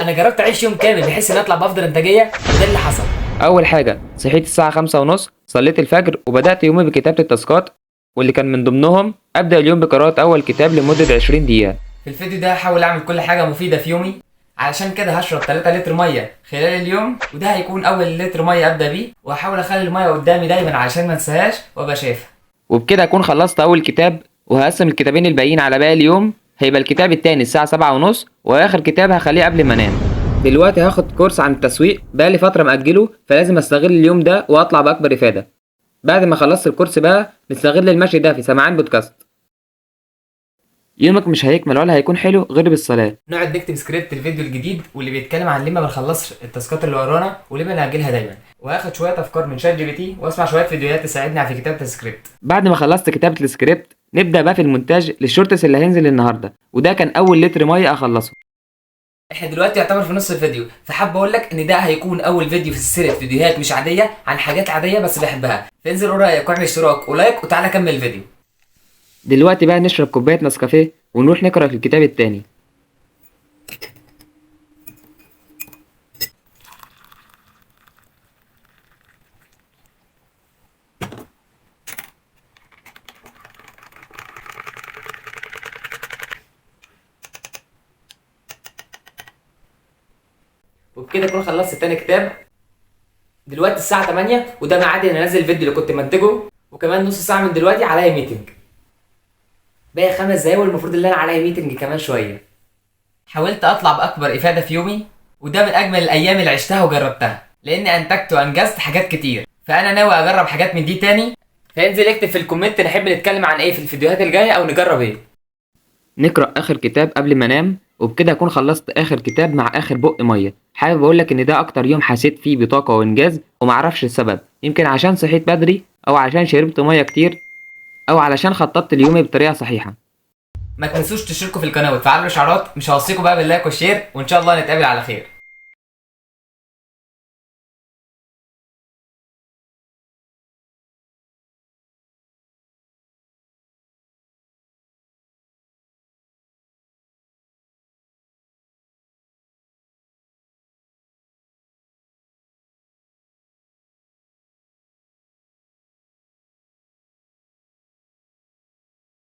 انا جربت اعيش يوم كامل بحيث ان اطلع بافضل انتاجيه، وده اللي حصل. اول حاجه صحيت الساعه 5:30، صليت الفجر وبدات يومي بكتابه التاسكات، واللي كان من ضمنهم ابدا اليوم بقراءه اول كتاب لمده 20 دقيقه. في الفيديو ده هحاول اعمل كل حاجه مفيده في يومي، علشان كده هشرب 3 لتر ميه خلال اليوم، وده هيكون اول لتر ميه ابدا بيه، وهحاول اخلي الميه قدامي دايما علشان ما انساهاش وابقى شايفها. وبكده اكون خلصت اول كتاب، وهقسم الكتابين الباقيين على باقي اليوم. هيبقى الكتاب التاني الساعه 7:30، واخر كتاب هخليه قبل ما انام. دلوقتي هاخد كورس عن التسويق بقالي فتره مأجله، فلازم استغل اليوم ده واطلع باكبر افاده. بعد ما خلصت الكورس بقى نستغل المشي ده في سماعان بودكاست. يومك مش هيكمل ولا هيكون حلو غير بالصلاه. نقعد نكتب سكريبت الفيديو الجديد واللي بيتكلم عن ليه ما بنخلصش التاسكات اللي ورانا وليه بنأجلها دايما، وهاخد شويه افكار من شات جي بي تي واسمع شويه فيديوهات تساعدني في كتابه السكريبت. بعد ما خلصت كتابه السكريبت نبدا بقى في المونتاج للشورتس اللي هينزل النهارده، وده كان اول لتر ميه اخلصه. احنا دلوقتي يعتبر في نص الفيديو، فحاب اقول لك ان ده هيكون اول فيديو في سلسله فيديوهات مش عاديه عن حاجات عاديه بس بحبها، فانزل قول رايك واعمل اشتراك ولايك وتعالى كمل الفيديو. دلوقتي بقى نشرب كوبايه نسكافيه ونروح نقرا في الكتاب التاني. وبكده اكون خلصت تاني كتاب. دلوقتي الساعه 8 وده ميعادي ان انزل الفيديو اللي كنت منتجه، وكمان نص ساعه من دلوقتي عليا ميتنج. باقي 5 دقايق والمفروض ان انا عليا ميتنج كمان شويه. حاولت اطلع باكبر افاده في يومي، وده من اجمل الايام اللي عشتها وجربتها، لاني انتجت وانجزت حاجات كتير، فانا ناوي اجرب حاجات من دي تاني. فانزل اكتب في الكومنت نحب نتكلم عن ايه في الفيديوهات الجايه او نجرب ايه. نقرا اخر كتاب قبل ما انام، وبكده اكون خلصت اخر كتاب مع اخر بق ميه. حابب اقولك ان ده اكتر يوم حسيت فيه بطاقه وانجاز، ومعرفش السبب، يمكن عشان صحيت بدري، او عشان شربت ميه كتير، او علشان خططت ليومي بطريقه صحيحه. ما تنسوش تشتركوا في القناه وتفعلوا الاشعارات. مش هوصيكم بقى باللايك والشير، وان شاء الله نتقابل على خير.